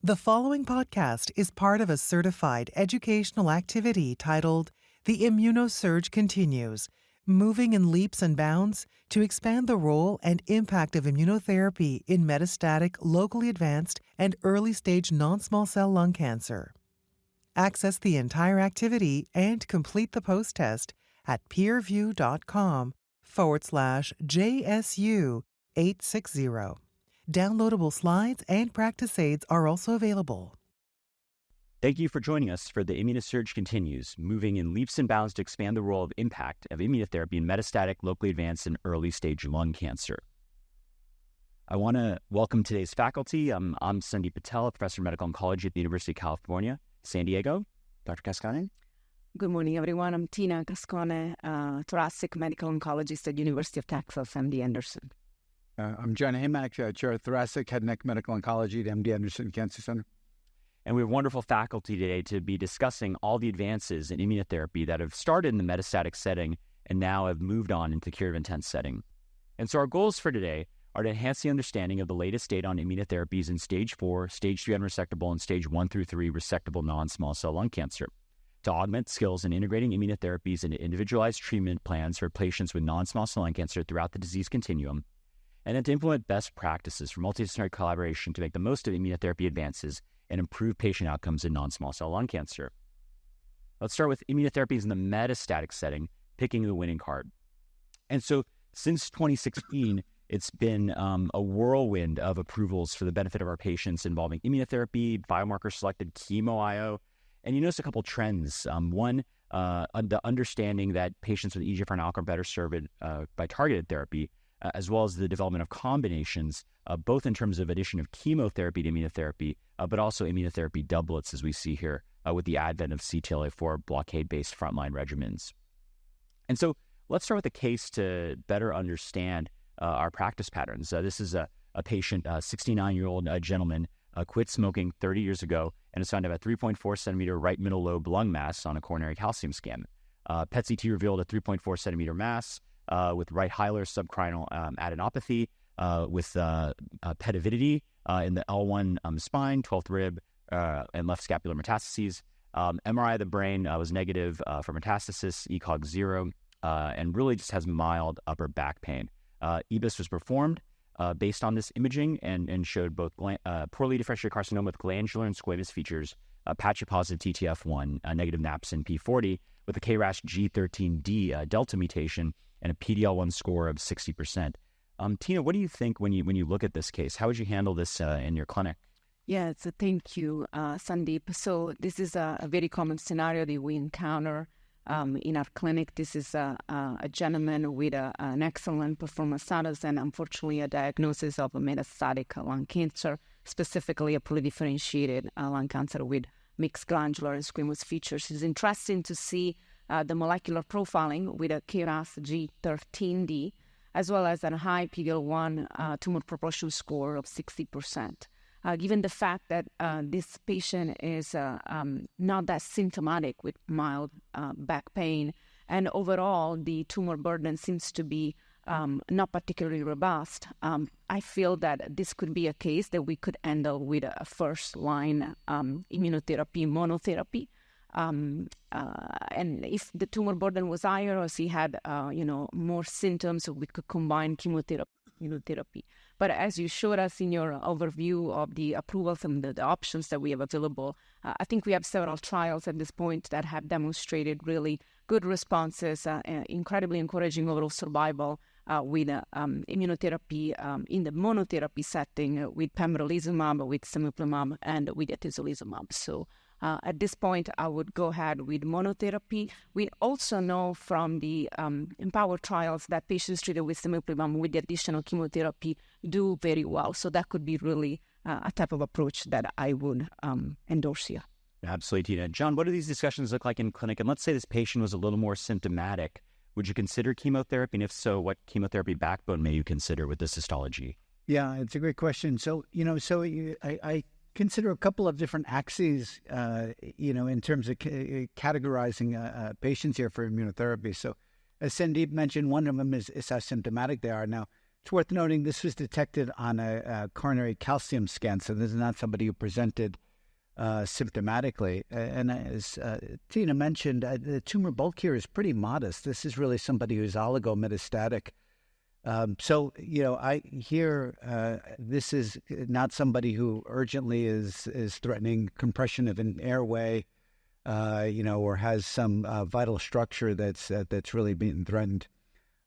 The following podcast is part of a certified educational activity titled The Immunosurge Continues, Moving in Leaps and Bounds to Expand the Role and Impact of Immunotherapy in Metastatic, Locally Advanced, and Early-Stage Non-Small Cell Lung Cancer. Access the entire activity and complete the post-test at peerview.com/JSU860. Downloadable slides and practice aids are also available. Thank you for joining us for the Immunosurge Continues, moving in leaps and bounds to expand the role of impact of immunotherapy in metastatic, locally advanced, and early-stage lung cancer. I want to welcome today's faculty. I'm Sandeep Patel, a professor of medical oncology at the University of California, San Diego. Dr. Cascone. Good morning, everyone. I'm Tina Cascone, thoracic medical oncologist at University of Texas, MD Anderson. I'm John Hamack, Chair of Thoracic Head and Neck Medical Oncology at MD Anderson Cancer Center. And we have wonderful faculty today to be discussing all the advances in immunotherapy that have started in the metastatic setting and now have moved on into the curative intent setting. And so our goals for today are to enhance the understanding of the latest data on immunotherapies in stage 4, stage 3 unresectable, and stage 1 through 3 resectable non-small cell lung cancer, to augment skills in integrating immunotherapies into individualized treatment plans for patients with non-small cell lung cancer throughout the disease continuum, and then to implement best practices for multidisciplinary collaboration to make the most of immunotherapy advances and improve patient outcomes in non-small cell lung cancer. Let's start with immunotherapies in the metastatic setting, picking the winning card. And so since 2016, it's been a whirlwind of approvals for the benefit of our patients involving immunotherapy, biomarker-selected chemo-IO, and you notice a couple trends. One, the understanding that patients with EGFR and ALK are better served by targeted therapy, as well as the development of combinations, both in terms of addition of chemotherapy to immunotherapy, but also immunotherapy doublets, as we see here, with the advent of CTLA-4 blockade-based frontline regimens. And so let's start with a case to better understand our practice patterns. This is a patient, a 69-year-old gentleman, quit smoking 30 years ago and is found to have a 3.4 centimeter right middle lobe lung mass on a coronary calcium scan. PET-CT revealed a 3.4 centimeter mass, with right hilar subcarinal adenopathy, with PET avidity in the L1 spine, 12th rib, and left scapular metastases. MRI of the brain was negative for metastasis, ECOG 0, and really just has mild upper back pain. EBIS was performed based on this imaging and showed both poorly differentiated carcinoma with glandular and squamous features, patchy-positive TTF1, negative napsin P40, with a KRAS G13D delta mutation, and a PD-L1 score of 60%. Tina, what do you think when you look at this case? How would you handle this in your clinic? Yeah, so thank you, Sandeep. So this is a very common scenario that we encounter in our clinic. This is a gentleman with an excellent performance status and unfortunately a diagnosis of a metastatic lung cancer, specifically a poorly differentiated lung cancer with mixed glandular and squamous features. It's interesting to see the molecular profiling with a KRAS G13D, as well as a high PD-L1 tumor proportion score of 60%. Given the fact that this patient is not that symptomatic with mild back pain, and overall the tumor burden seems to be not particularly robust, I feel that this could be a case that we could handle with a first-line immunotherapy monotherapy. And if the tumor burden was higher, or if he had, more symptoms, we could combine chemotherapy, immunotherapy. But as you showed us in your overview of the approvals and the options that we have available, I think we have several trials at this point that have demonstrated really good responses, incredibly encouraging overall survival with immunotherapy in the monotherapy setting with pembrolizumab, with cemiplimab, and with atezolizumab. So at this point, I would go ahead with monotherapy. We also know from the EMPOWER trials that patients treated with cemiplimab with the additional chemotherapy do very well. So that could be really a type of approach that I would endorse here. Absolutely, Tina. John, what do these discussions look like in clinic? And let's say this patient was a little more symptomatic. Would you consider chemotherapy? And if so, what chemotherapy backbone may you consider with this histology? Yeah, it's a great question. So, I consider a couple of different axes, in terms of categorizing patients here for immunotherapy. So as Sandeep mentioned, one of them is how symptomatic they are. Now, It's worth noting this was detected on a coronary calcium scan, so this is not somebody who presented symptomatically. And as Tina mentioned, the tumor bulk here is pretty modest. This is really somebody who's oligometastatic. So, I hear this is not somebody who urgently is threatening compression of an airway, or has some vital structure that's really being threatened.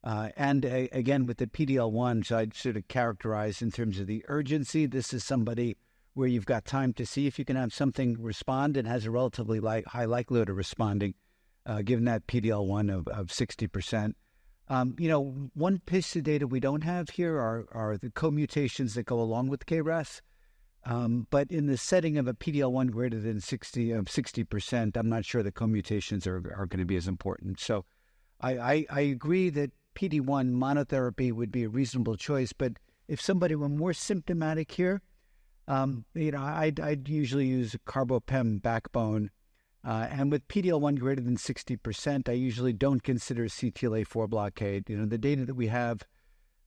And again, with the PD-L1, so I'd sort of characterize in terms of the urgency, this is somebody where you've got time to see if you can have something respond and has a relatively high likelihood of responding, given that PD-L1 of 60%. One piece of data we don't have here are the co-mutations that go along with KRAS. But in the setting of a PD-L1 greater than 60%, I'm not sure the co-mutations are going to be as important. So I agree that PD-1 monotherapy would be a reasonable choice. But if somebody were more symptomatic here, I'd usually use a carbopem backbone. And with PD-L1 greater than 60%, I usually don't consider CTLA-4 blockade. The data that we have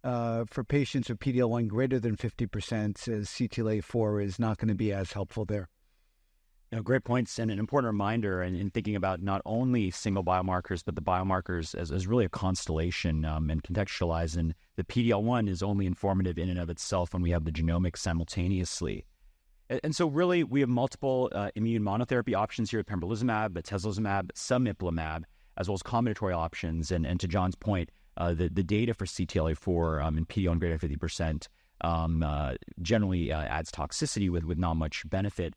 for patients with PD-L1 greater than 50% says CTLA-4 is not going to be as helpful there. Great points, and an important reminder in thinking about not only single biomarkers, but the biomarkers as really a constellation and contextualize. And the PD-L1 is only informative in and of itself when we have the genomics simultaneously. And so really, we have multiple immune monotherapy options here with pembrolizumab, atezolizumab, submiplimab, as well as combinatory options. And to John's point, the data for CTLA-4 and PD-L1 greater than 50% generally adds toxicity with not much benefit.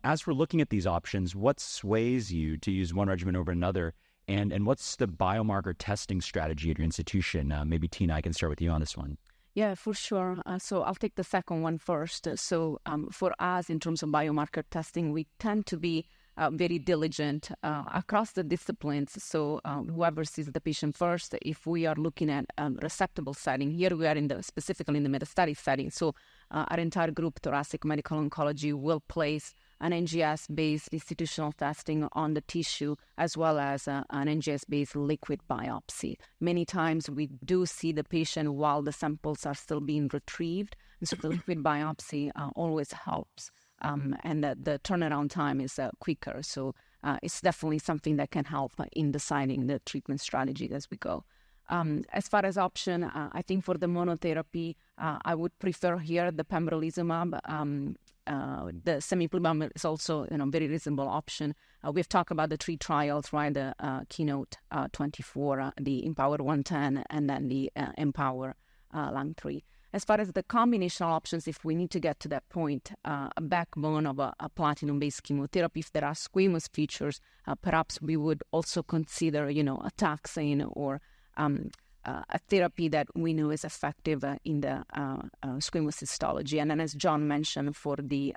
As we're looking at these options, what sways you to use one regimen over another? And what's the biomarker testing strategy at your institution? Maybe Tina, I can start with you on this one. Yeah, for sure. So I'll take the second one first. So for us, in terms of biomarker testing, we tend to be very diligent across the disciplines. So whoever sees the patient first, if we are looking at resectable setting, here we are specifically in the metastatic setting. So our entire group, thoracic medical oncology, will place an NGS-based institutional testing on the tissue, as well as an NGS-based liquid biopsy. Many times we do see the patient while the samples are still being retrieved, and so the liquid biopsy always helps. And the turnaround time is quicker. So it's definitely something that can help in deciding the treatment strategy as we go. As far as option, I think for the monotherapy, I would prefer here the pembrolizumab. The semiplimab is also a very reasonable option. We've talked about the 3 trials, right? The Keynote 24, the Empower 110, and then the Empower Lung 3. As far as the combination options, if we need to get to that point, a backbone of a platinum-based chemotherapy, if there are squamous features, perhaps we would also consider, a taxane or a therapy that we know is effective in the squamous histology. And then, as John mentioned, for the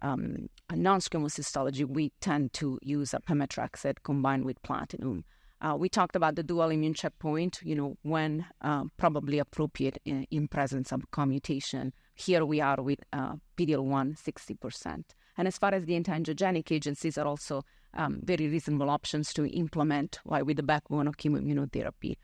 non-squamous histology, we tend to use a pemetrexed combined with platinum. We talked about the dual immune checkpoint, when probably appropriate in presence of commutation. Here we are with PD-L1 60%. And as far as the anti-angiogenic agents, these are also very reasonable options to implement with the backbone of chemoimmunotherapy.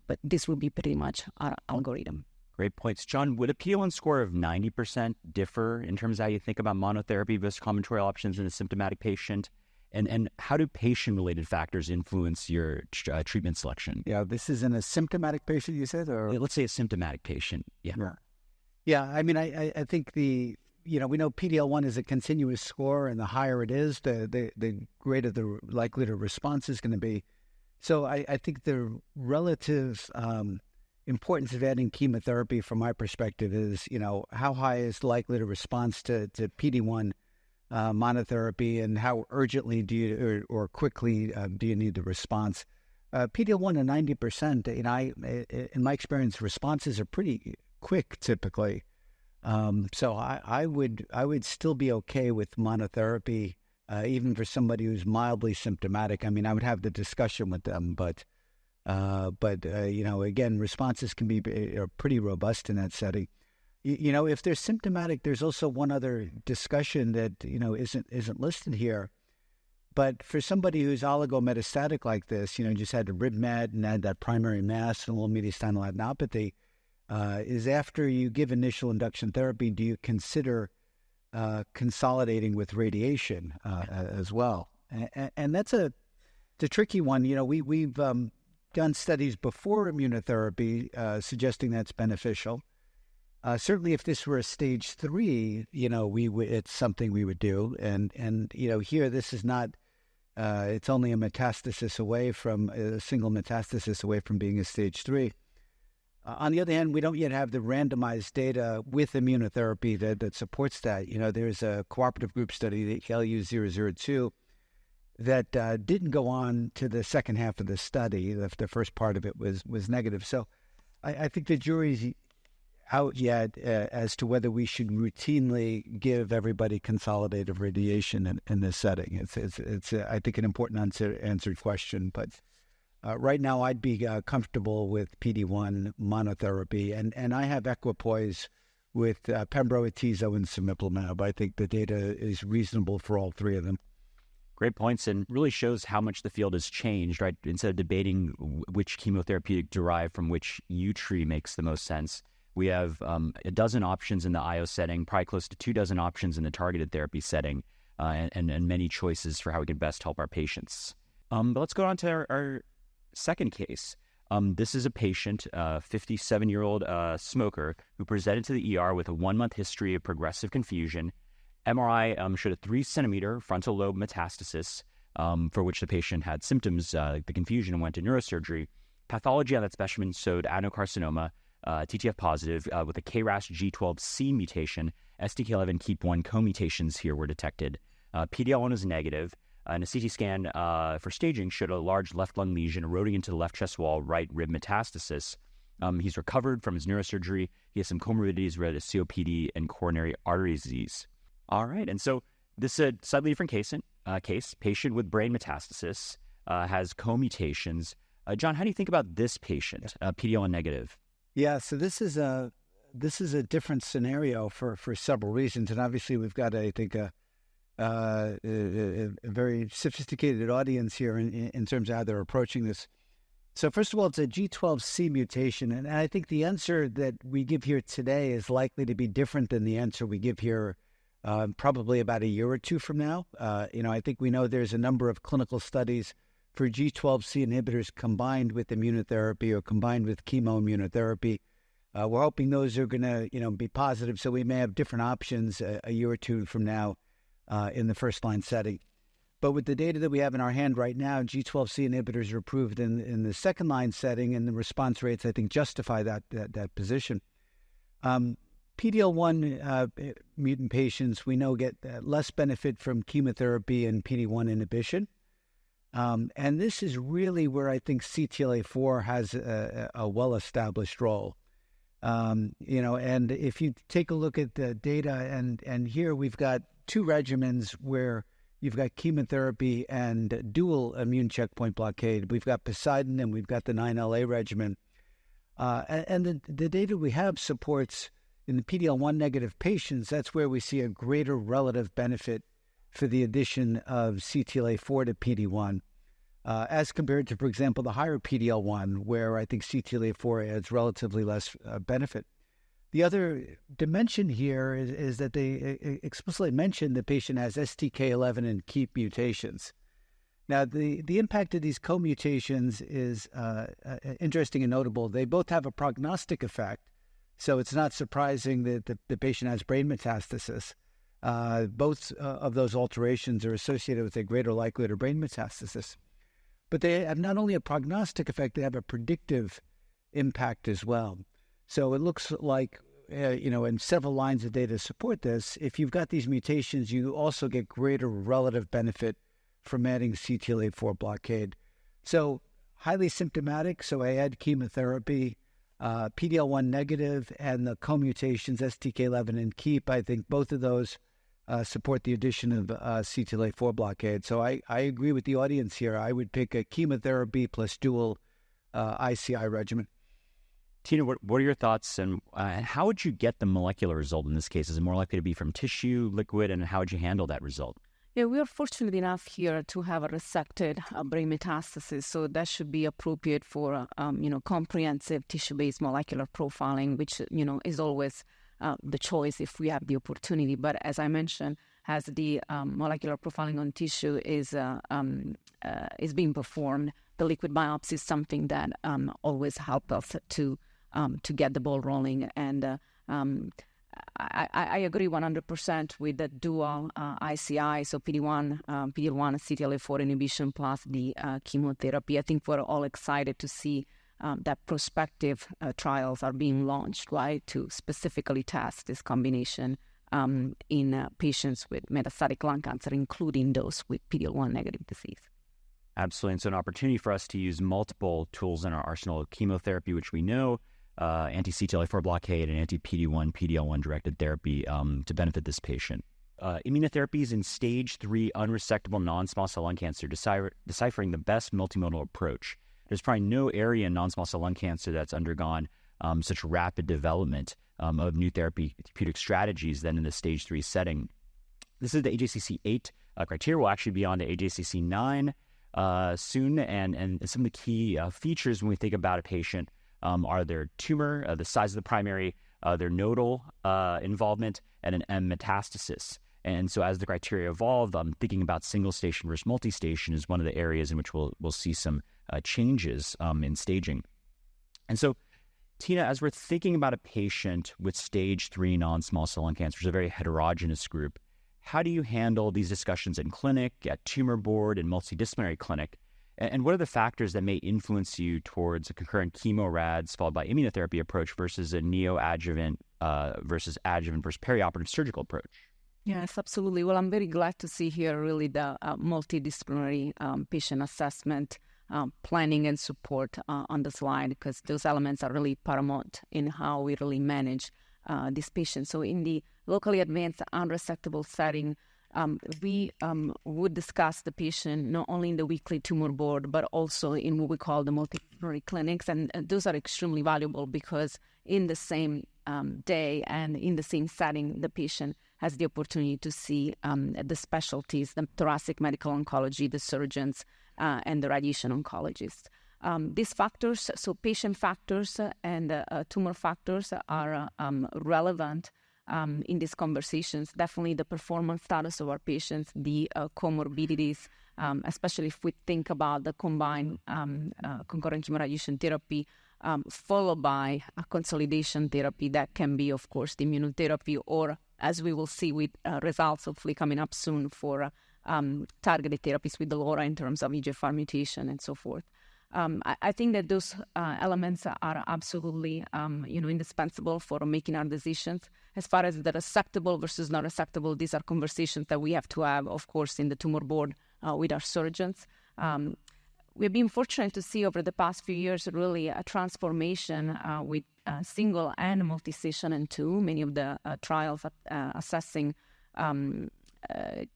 But this will be pretty much our algorithm. Great points. John, would a PD-L1 score of 90% differ in terms of how you think about monotherapy versus combinatory options in a symptomatic patient? And how do patient-related factors influence your treatment selection? Yeah, this is in a symptomatic patient, you said? Or let's say a symptomatic patient. Yeah. I mean, I think we know PD-L1 is a continuous score, and the higher it is, the greater the likelihood of response is going to be. So I think the relative importance of adding chemotherapy from my perspective is, how high is the likelihood of response to PD-1 monotherapy, and how urgently do you or quickly do you need the response? PD-L1 at 90%, in my experience, responses are pretty quick typically. So I would still be okay with monotherapy, even for somebody who's mildly symptomatic. I mean, I would have the discussion with them, but again, responses can be pretty robust in that setting. If they're symptomatic, there's also one other discussion that isn't listed here. But for somebody who's oligometastatic like this, just had a rib met and had that primary mass and a little mediastinal adenopathy, is after you give initial induction therapy, do you consider consolidating with radiation as well? And that's a tricky one. We've done studies before immunotherapy suggesting that's beneficial. Certainly, if this were a stage 3, it's something we would do. And here this is not. It's only a metastasis away from a single metastasis away from being a stage 3. On the other hand, we don't yet have the randomized data with immunotherapy that supports that. There's a cooperative group study, the LU002, that didn't go on to the second half of the study. The first part of it was negative. So I think the jury's out yet as to whether we should routinely give everybody consolidative radiation in this setting. It's I think, an important answered question, but right now I'd be comfortable with PD-1 monotherapy, and I have equipoise with pembro, atezo, and cemiplimab. I think the data is reasonable for all three of them. Great points, and really shows how much the field has changed, right? Instead of debating which chemotherapeutic derived from which tree makes the most sense, we have a dozen options in the IO setting, probably close to 24 options in the targeted therapy setting, and many choices for how we can best help our patients. But let's go on to our second case. This is a patient, a 57-year-old smoker, who presented to the ER with a 1-month history of progressive confusion. MRI showed a 3-centimeter frontal lobe metastasis, for which the patient had symptoms like the confusion, and went to neurosurgery. Pathology on that specimen showed adenocarcinoma, TTF positive, with a KRAS G12C mutation. STK11 KEAP1 co-mutations here were detected. PD-L1 is negative, and a CT scan for staging showed a large left lung lesion eroding into the left chest wall, right rib metastasis. He's recovered from his neurosurgery. He has some comorbidities related to COPD and coronary artery disease. All right, and so this is a slightly different case. Patient with brain metastasis, has co-mutations. John, how do you think about this patient, PD-L1 negative? Yeah, so this is a different scenario for several reasons, and obviously we've got, I think, a very sophisticated audience here in terms of how they're approaching this. So first of all, it's a G12C mutation, and I think the answer that we give here today is likely to be different than the answer we give here probably about a year or two from now. I think we know there's a number of clinical studies for G12C inhibitors combined with immunotherapy or combined with chemoimmunotherapy. We're hoping those are going to, be positive, so we may have different options a year or two from now in the first-line setting. But with the data that we have in our hand right now, G12C inhibitors are approved in the second-line setting, and the response rates, I think, justify that position. PD-L1 mutant patients, we know, get less benefit from chemotherapy and PD-1 inhibition. And this is really where I think CTLA-4 has a well-established role. And if you take a look at the data, and here we've got two regimens where you've got chemotherapy and dual immune checkpoint blockade. We've got Poseidon and we've got the 9LA regimen. And the data we have supports in the PD-L1 negative patients, that's where we see a greater relative benefit for the addition of CTLA-4 to PD-1, as compared to, for example, the higher PD-L1, where I think CTLA-4 adds relatively less benefit. The other dimension here is that they explicitly mention the patient has STK11 and KEAP mutations. Now, the impact of these co-mutations is interesting and notable. They both have a prognostic effect, so it's not surprising that the patient has brain metastasis. Both of those alterations are associated with a greater likelihood of brain metastasis. But they have not only a prognostic effect, they have a predictive impact as well. So it looks like, and several lines of data support this, if you've got these mutations, you also get greater relative benefit from adding CTLA-4 blockade. So highly symptomatic, so I add chemotherapy, PD-L1 negative, and the co-mutations, STK11 and KEAP, I think both of those support the addition of CTLA-4 blockade. So I agree with the audience here. I would pick a chemotherapy plus dual ICI regimen. Tina, what are your thoughts, and how would you get the molecular result in this case? Is it more likely to be from tissue, liquid, and how would you handle that result? Yeah, we are fortunate enough here to have a resected brain metastasis, so that should be appropriate for, comprehensive tissue-based molecular profiling, which, is always the choice if we have the opportunity. But as I mentioned, as the molecular profiling on tissue is being performed, the liquid biopsy is something that always helps us to get the ball rolling. And I agree 100% with the dual ICI, so PD-1, CTLA-4 inhibition plus the chemotherapy. I think we're all excited to see that prospective trials are being launched, right, to specifically test this combination in patients with metastatic lung cancer, including those with PD-L1 negative disease. Absolutely. And so an opportunity for us to use multiple tools in our arsenal of chemotherapy, which we know, anti-CTLA-4 blockade and anti-PD-1, PD-L1 directed therapy to benefit this patient. Immunotherapies in stage 3 unresectable non-small cell lung cancer, deciphering the best multimodal approach. There's probably no area in non-small cell lung cancer that's undergone such rapid development of new therapeutic strategies than in the stage 3 setting. This is the AJCC 8 criteria. We'll actually be on to AJCC 9 soon, and some of the key features when we think about a patient are their tumor, the size of the primary, their nodal involvement, and an M metastasis. And so as the criteria evolve, thinking about single station versus multi-station is one of the areas in which we'll see some changes in staging. And so, Tina, as we're thinking about a patient with stage 3 non-small cell lung cancer, it's a very heterogeneous group. How do you handle these discussions in clinic, at tumor board, and multidisciplinary clinic? And what are the factors that may influence you towards a concurrent chemo-rads followed by immunotherapy approach versus a neoadjuvant versus adjuvant versus perioperative surgical approach? Yes, absolutely. Well, I'm very glad to see here really the multidisciplinary patient assessment planning and support on the slide, because those elements are really paramount in how we really manage these patients. So in the locally advanced unresectable setting, we would discuss the patient not only in the weekly tumor board, but also in what we call the multidisciplinary clinics. And those are extremely valuable because in the same day and in the same setting, the patient has the opportunity to see the specialties, the thoracic medical oncology, the surgeons, and the radiation oncologists. These factors, so patient factors and tumor factors are relevant in these conversations. Definitely the performance status of our patients, the comorbidities, especially if we think about the combined concurrent chemoradiation therapy, followed by a consolidation therapy that can be, of course, the immunotherapy, or as we will see with results hopefully coming up soon for targeted therapies with the LAURA in terms of EGFR mutation and so forth. I think that those elements are absolutely, indispensable for making our decisions. As far as the resectable versus not resectable, these are conversations that we have to have, of course, in the tumor board with our surgeons. We've been fortunate to see over the past few years really a transformation with single and multi-station and two. Many of the trials assessing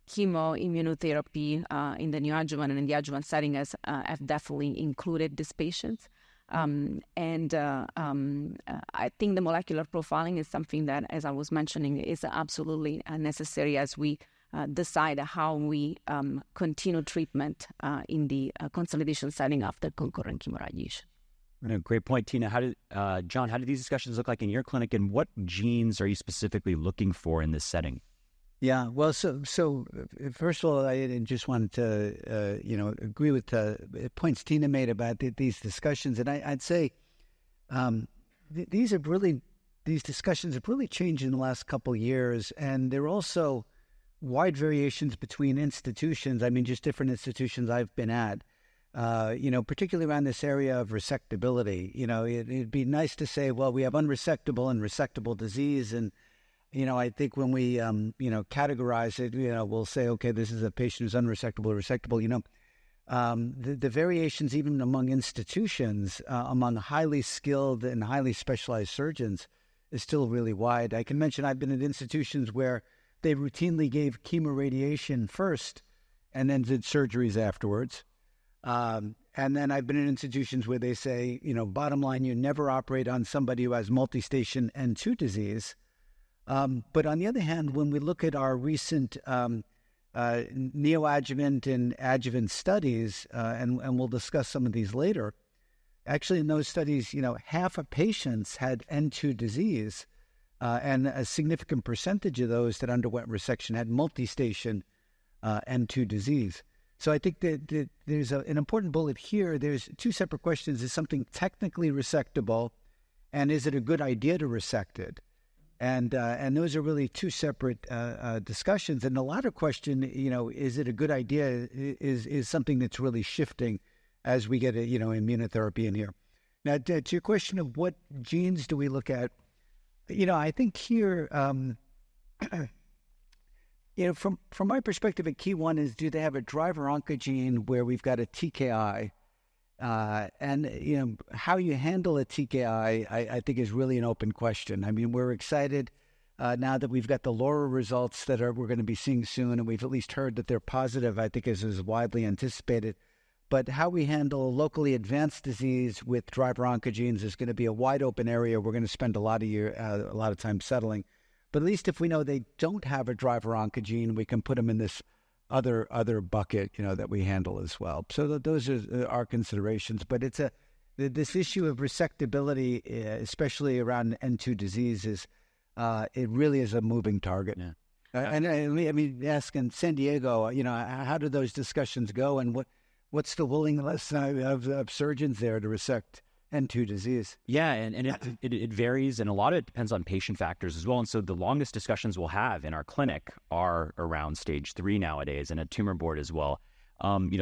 chemoimmunotherapy in the neoadjuvant and in the adjuvant setting have definitely included these patients. I think the molecular profiling is something that, as I was mentioning, is absolutely necessary as we decide how we continue treatment in the consolidation setting after concurrent chemoradiation. Great point, Tina. John, how do these discussions look like in your clinic, and what genes are you specifically looking for in this setting? Yeah, well, so first of all, I just wanted to, agree with the points Tina made about these discussions, and I'd say these discussions have really changed in the last couple of years, and there are also wide variations between institutions. I mean, just different institutions I've been at. Particularly around this area of resectability. It'd be nice to say, well, we have unresectable and resectable disease, and I think when we, categorize it, we'll say, okay, this is a patient who's unresectable or resectable. The variations even among institutions, among highly skilled and highly specialized surgeons is still really wide. I can mention I've been at institutions where they routinely gave chemoradiation first and then did surgeries afterwards. And then I've been in institutions where they say, bottom line, you never operate on somebody who has multi-station N2 disease. But on the other hand, when we look at our recent neoadjuvant and adjuvant studies, and we'll discuss some of these later. Actually, in those studies, half of patients had N2 disease, and a significant percentage of those that underwent resection had multi-station N2 disease. So I think that there's an important bullet here. There's two separate questions. Is something technically resectable, and is it a good idea to resect it? And those are really two separate discussions. And the latter question, is it a good idea, is something that's really shifting as we get immunotherapy in here. Now, to your question of what genes do we look at, I think here, from my perspective, a key one is, do they have a driver oncogene where we've got a TKI? And how you handle a TKI, I think is really an open question. I mean, we're excited now that we've got the LAURA results that we're going to be seeing soon, and we've at least heard that they're positive, I think is widely anticipated. But how we handle locally advanced disease with driver oncogenes is going to be a wide open area. We're going to spend a lot of time settling. But at least if we know they don't have a driver oncogene, we can put them in this other bucket, that we handle as well. So those are our considerations. But it's this issue of resectability, especially around N2 diseases, it really is a moving target. Yeah. And I mean, ask in San Diego, how do those discussions go, and what's the willingness of surgeons there to resect N2 disease? Yeah, and it varies, and a lot of it depends on patient factors as well. And so the longest discussions we'll have in our clinic are around stage 3 nowadays, and a tumor board as well.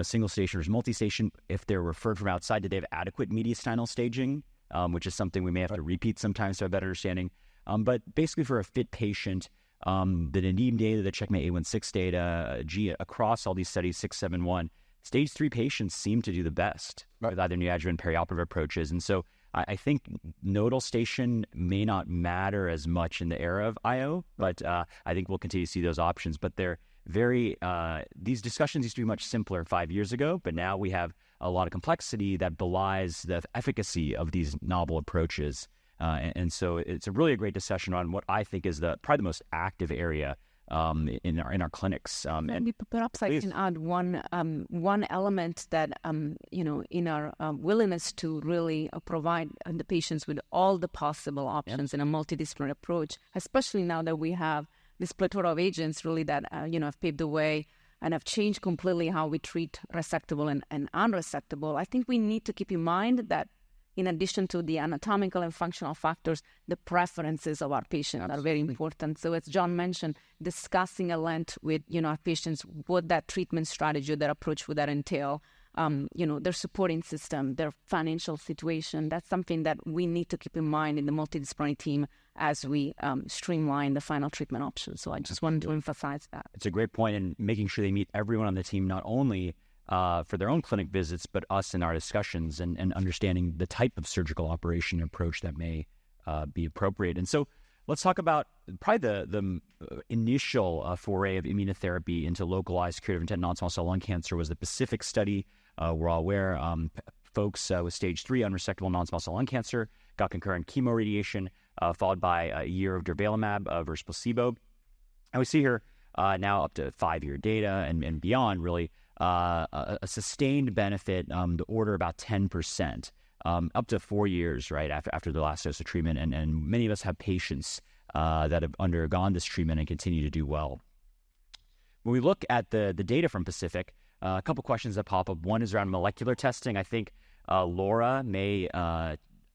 Single station versus multi-station. If they're referred from outside, do they have adequate mediastinal staging, which is something we may have to repeat sometimes to have a better understanding. But basically for a fit patient, the Nadim data, the CheckMate A16 data, across all these studies, 671, stage 3 patients seem to do the best with either neoadjuvant perioperative approaches. And so I think nodal station may not matter as much in the era of IO, but I think we'll continue to see those options. But they're very, these discussions used to be much simpler 5 years ago, but now we have a lot of complexity that belies the efficacy of these novel approaches. And so it's really a great discussion on what I think is probably the most active area in our clinics. And perhaps I can add one element that in our willingness to really provide the patients with all the possible options in a multidisciplinary approach, especially now that we have this plethora of agents really that have paved the way and have changed completely how we treat resectable and unresectable. I think we need to keep in mind that in addition to the anatomical and functional factors, the preferences of our patients are very important. So as John mentioned, discussing at length with our patients what that treatment strategy, that approach would that entail, their supporting system, their financial situation. That's something that we need to keep in mind in the multidisciplinary team as we streamline the final treatment options. So I just wanted to emphasize that. It's a great point, and making sure they meet everyone on the team, not only for their own clinic visits, but us in our discussions and understanding the type of surgical operation approach that may be appropriate. And so let's talk about probably the initial foray of immunotherapy into localized curative intent non-small cell lung cancer was the Pacific study. We're all aware folks with stage 3 unresectable non-small cell lung cancer got concurrent chemoradiation followed by a year of durvalumab versus placebo. And we see here now up to 5-year data and beyond, really, a sustained benefit, the order about 10%, up to 4 years, right, after the last dose of treatment. And many of us have patients that have undergone this treatment and continue to do well. When we look at the data from Pacific, a couple questions that pop up. One is around molecular testing. I think LAURA may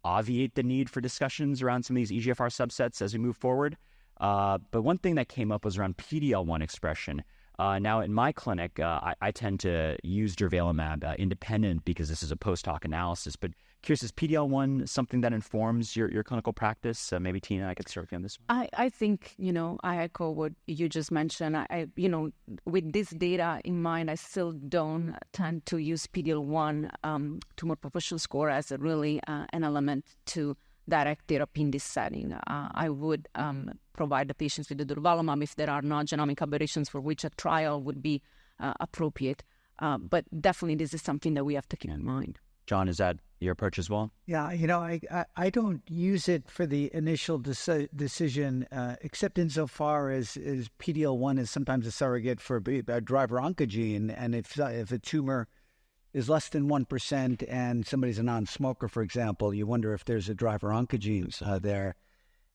obviate the need for discussions around some of these EGFR subsets as we move forward. But one thing that came up was around PD-L1 expression. Now, in my clinic, I tend to use durvalumab independent because this is a post-hoc analysis. But curious, is PD-L1 something that informs your clinical practice? Maybe, Tina, I could start with you on this one. I think, I echo what you just mentioned. With this data in mind, I still don't tend to use PD-L1 tumor proportion score as an element to direct therapy in this setting. I would provide the patients with the durvalumab if there are non-genomic aberrations for which a trial would be appropriate. But definitely this is something that we have to keep in mind. John, is that your approach as well? Yeah, I don't use it for the initial decision, except insofar as PD-L1 is sometimes a surrogate for a driver oncogene, and if a tumor is less than 1% and somebody's a non-smoker, for example, you wonder if there's a driver oncogene there,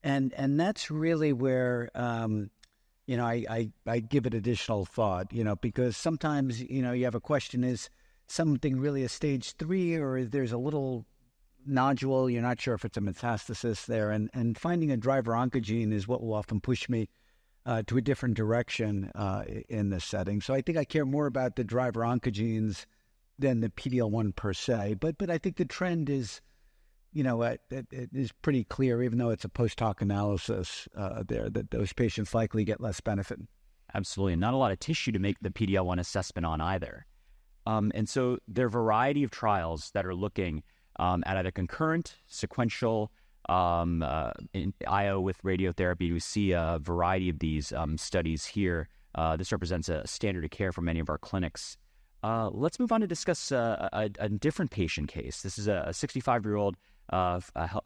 and that's really where I give it additional thought, because sometimes you have a question: is something really a stage 3, or there's a little nodule, you're not sure if it's a metastasis there, and finding a driver oncogene is what will often push me to a different direction in this setting. So I think I care more about the driver oncogenes than the PD-L1 per se, but I think the trend is, it is pretty clear, even though it's a post hoc analysis there, that those patients likely get less benefit. Absolutely, and not a lot of tissue to make the PD-L1 assessment on either. And so there are a variety of trials that are looking at either concurrent, sequential, in IO with radiotherapy. We see a variety of these studies here. This represents a standard of care for many of our clinics. Let's move on to discuss a different patient case. This is a 65-year-old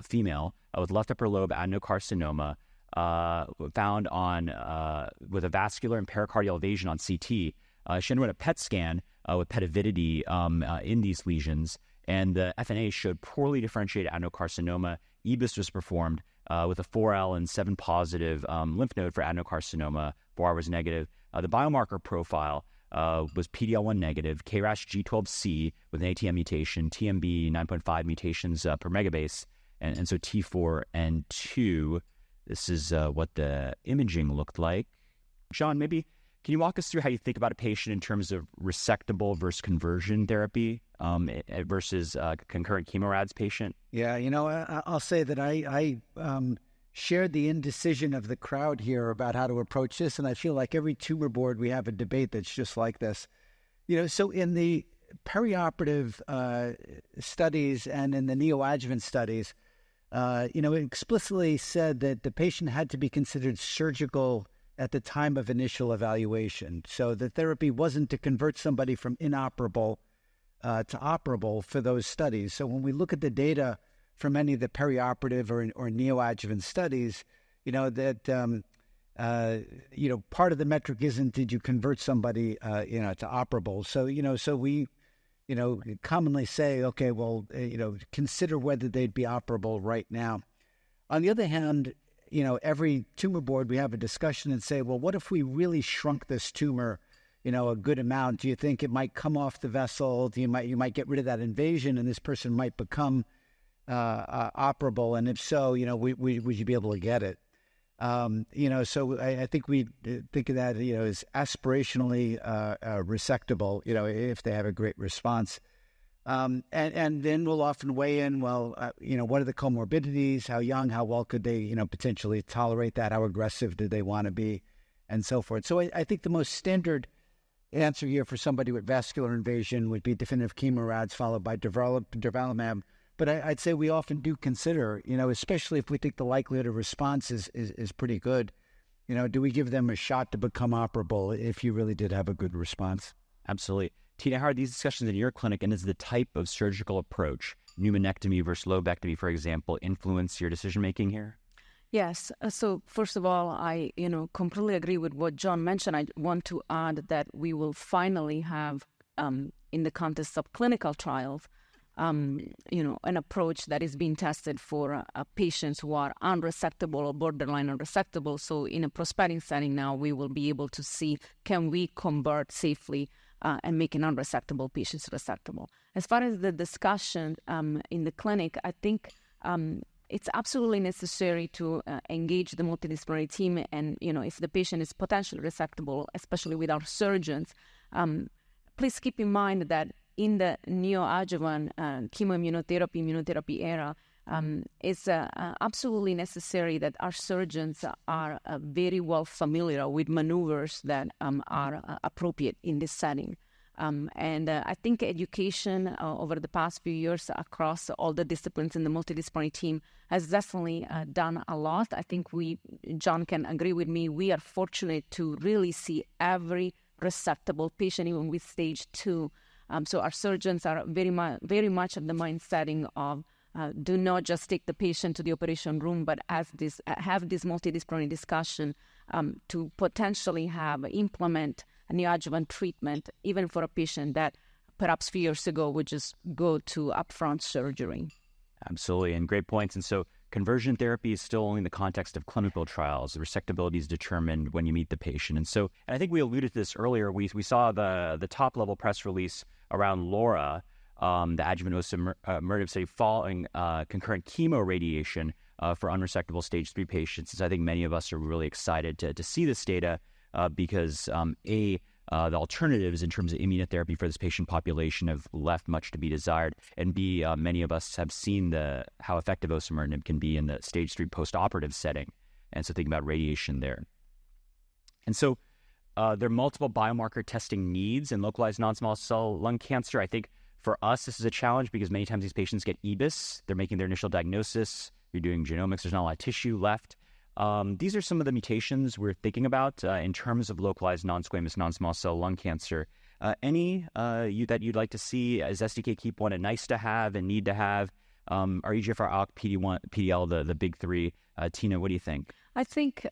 female with left upper lobe adenocarcinoma found with a vascular and pericardial invasion on CT. She underwent a PET scan with PET avidity in these lesions, and the FNA showed poorly differentiated adenocarcinoma. EBIS was performed with a 4L and 7 positive lymph node for adenocarcinoma. 4R was negative. The biomarker profile was PD-L1 negative, KRAS G12C with an ATM mutation, TMB 9.5 mutations per megabase, and so T4 and 2. This is what the imaging looked like. John, maybe can you walk us through how you think about a patient in terms of resectable versus conversion therapy versus concurrent chemorads patient? Yeah, I'll say that I shared the indecision of the crowd here about how to approach this, and I feel like every tumor board we have a debate that's just like this. So in the perioperative studies and in the neoadjuvant studies, it explicitly said that the patient had to be considered surgical at the time of initial evaluation. So the therapy wasn't to convert somebody from inoperable to operable for those studies. So when we look at the data from any of the perioperative or neoadjuvant studies, that part of the metric isn't did you convert somebody to operable. So we commonly say, okay, well, consider whether they'd be operable right now. On the other hand, every tumor board we have a discussion and say, well, what if we really shrunk this tumor, a good amount? Do you think it might come off the vessel? You might get rid of that invasion, and this person might become operable? And if so, would you be able to get it? So I think we think of that, as aspirationally resectable, if they have a great response. And then we'll often weigh in, well, what are the comorbidities? How young, how well could they, potentially tolerate that? How aggressive do they want to be? And so forth. So I think the most standard answer here for somebody with vascular invasion would be definitive chemorads followed by durvalumab. But I'd say we often do consider, especially if we think the likelihood of response is pretty good, do we give them a shot to become operable if you really did have a good response? Absolutely. Tina, how are these discussions in your clinic, and is the type of surgical approach, pneumonectomy versus lobectomy, for example, influence your decision-making here? Yes. So first of all, I completely agree with what John mentioned. I want to add that we will finally have, in the context of clinical trials, an approach that is being tested for patients who are unresectable or borderline unresectable. So in a prospective setting now, we will be able to see, can we convert safely and make an unresectable patients resectable. As far as the discussion in the clinic, I think it's absolutely necessary to engage the multidisciplinary team. And, if the patient is potentially resectable, especially with our surgeons, please keep in mind that in the neoadjuvant immunotherapy era, it's absolutely necessary that our surgeons are very well familiar with maneuvers that are appropriate in this setting. And I think education over the past few years across all the disciplines in the multidisciplinary team has definitely done a lot. I think John can agree with me, we are fortunate to really see every resectable patient, even with stage 2, So our surgeons are very much at the mindsetting of do not just take the patient to the operation room, but have this multidisciplinary discussion to potentially implement a neoadjuvant treatment, even for a patient that perhaps a few years ago would just go to upfront surgery. Absolutely, and great points. And so conversion therapy is still only in the context of clinical trials. The resectability is determined when you meet the patient. And I think we alluded to this earlier. We saw the top-level press release around LAURA, the adjuvant osimertinib study following concurrent chemoradiation for unresectable stage 3 patients. So I think many of us are really excited to see this data because the alternatives in terms of immunotherapy for this patient population have left much to be desired, and B, many of us have seen how effective osimertinib can be in the stage 3 postoperative setting, and so thinking about radiation there. And so there are multiple biomarker testing needs in localized non-small cell lung cancer. I think for us, this is a challenge because many times these patients get EBIS. They're making their initial diagnosis. You're doing genomics. There's not a lot of tissue left. These are some of the mutations we're thinking about in terms of localized non-squamous non-small cell lung cancer. Any that you'd like to see? Is SDK-KEAP1 a nice to have and need to have? Are EGFR, ALK, PD-1, PDL the big three? Tina, what do you think? I think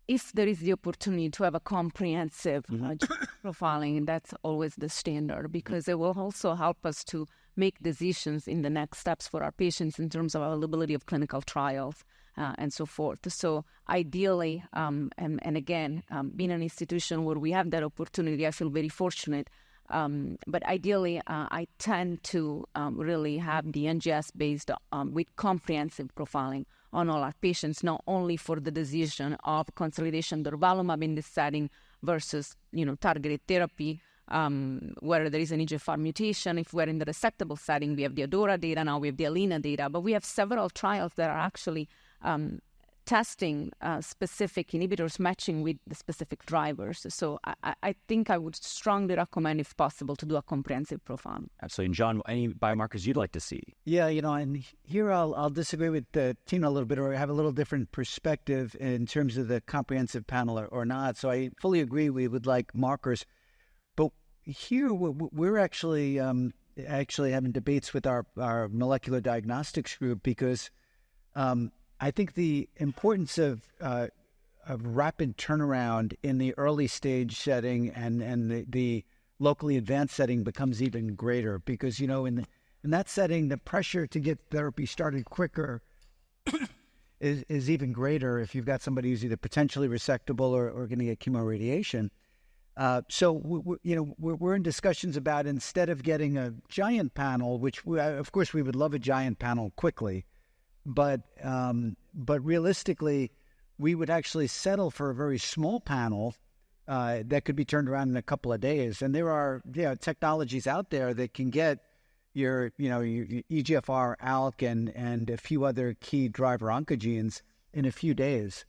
if there is the opportunity to have a comprehensive profiling, that's always the standard, because it will also help us to make decisions in the next steps for our patients in terms of availability of clinical trials and so forth. So ideally, and again, being an institution where we have that opportunity, I feel very fortunate. But ideally, I tend to really have the NGS based with comprehensive profiling on all our patients, not only for the decision of consolidation durvalumab in this setting versus, targeted therapy, where there is an EGFR mutation. If we're in the resectable setting, we have the ADORA data, now we have the ALINA data, but we have several trials that are actually testing specific inhibitors matching with the specific drivers. So I think I would strongly recommend, if possible, to do a comprehensive profile. Absolutely. And John, any biomarkers you'd like to see? Yeah, and here I'll disagree with Tina a little bit, or have a little different perspective in terms of the comprehensive panel or not. So I fully agree we would like markers. But here we're actually having debates with our molecular diagnostics group because I think the importance of rapid turnaround in the early stage setting and the locally advanced setting becomes even greater because, in that setting, the pressure to get therapy started quicker is even greater if you've got somebody who's either potentially resectable or going to get chemoradiation. So, we're in discussions about, instead of getting a giant panel, which of course we would love a giant panel quickly, but realistically, we would actually settle for a very small panel that could be turned around in a couple of days. And there are technologies out there that can get your EGFR, ALK, and a few other key driver oncogenes in a few days.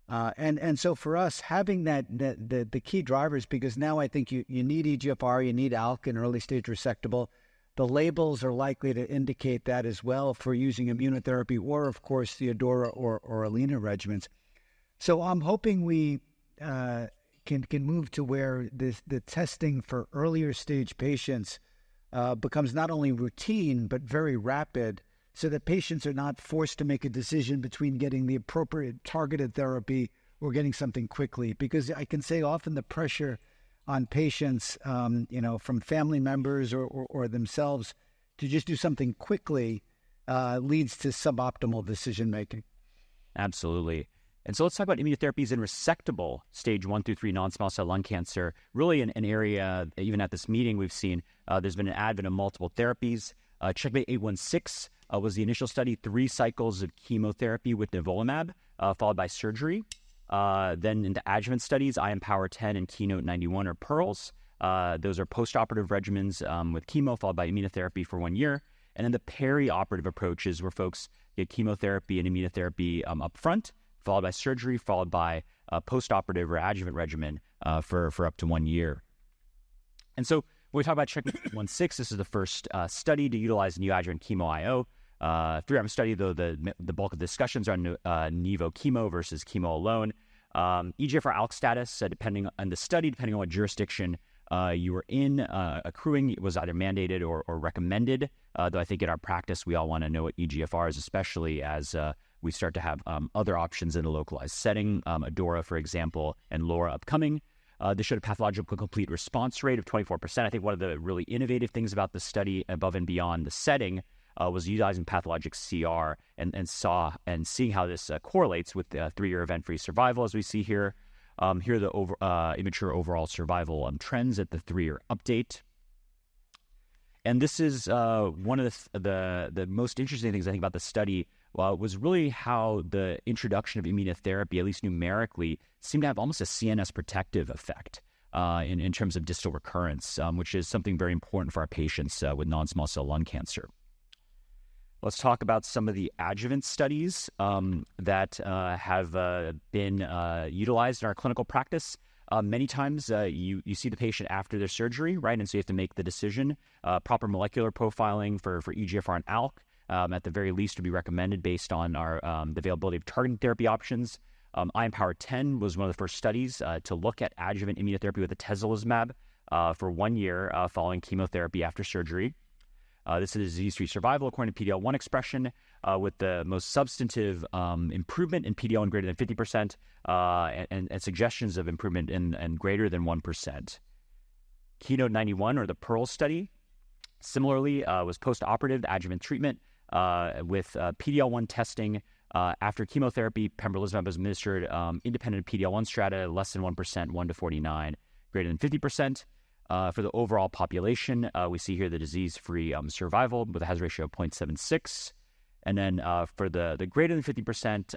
And so for us, having the key drivers, because now I think you need EGFR, you need ALK in early stage resectable. The labels are likely to indicate that as well for using immunotherapy or, of course, the ADORA or ALINA regimens. So I'm hoping we can move to where the testing for earlier stage patients becomes not only routine but very rapid, so that patients are not forced to make a decision between getting the appropriate targeted therapy or getting something quickly. Because I can say often the pressure on patients, from family members or themselves to just do something quickly leads to suboptimal decision-making. Absolutely. And so let's talk about immunotherapies in resectable stage 1 through 3 non-small cell lung cancer. Really an area, even at this meeting, we've seen there's been an advent of multiple therapies. Checkmate 816 was the initial study, 3 cycles of chemotherapy with nivolumab, followed by surgery. Then in the adjuvant studies, IMpower 10 and Keynote 91 are PEARLS. Those are postoperative regimens with chemo followed by immunotherapy for 1 year. And then the perioperative approaches where folks get chemotherapy and immunotherapy up front, followed by surgery, followed by postoperative or adjuvant regimen for up to 1 year. And so when we talk about Checkmate 816, this is the first study to utilize neoadjuvant chemo IO. 3-arm study, though the bulk of the discussions are on Nivo chemo versus chemo alone. EGFR ALK status, depending on the study, depending on what jurisdiction you were in accruing, it was either mandated or recommended, though I think in our practice, we all want to know what EGFR is, especially as we start to have other options in a localized setting, ADAURA, for example, and LAURA upcoming. This showed a pathological complete response rate of 24%. I think one of the really innovative things about the study above and beyond the setting was utilizing pathologic CR and seeing how this correlates with the 3-year event-free survival, as we see here. Here are the immature overall survival trends at the 3-year update. And this is one of the most interesting things I think about the study was really how the introduction of immunotherapy, at least numerically, seemed to have almost a CNS protective effect in terms of distal recurrence, which is something very important for our patients with non-small cell lung cancer. Let's talk about some of the adjuvant studies that have been utilized in our clinical practice. Many times you see the patient after their surgery, right? And so you have to make the decision. Proper molecular profiling for EGFR and ALK, at the very least, would be recommended based on our the availability of targeting therapy options. IMpower 10 was one of the first studies to look at adjuvant immunotherapy with atezolizumab for 1 year following chemotherapy after surgery. This is disease-free survival according to PD-L1 expression, with the most substantive improvement in PD-L1 greater than 50% and suggestions of improvement in greater than 1%. Keynote 91, or the PEARL study, similarly was post-operative adjuvant treatment with PD-L1 testing after chemotherapy. Pembrolizumab was administered independent of PD-L1 strata, less than 1%, 1 to 49, greater than 50%. For the overall population, we see here the disease-free survival with a hazard ratio of 0.76. And then for the greater than 50%,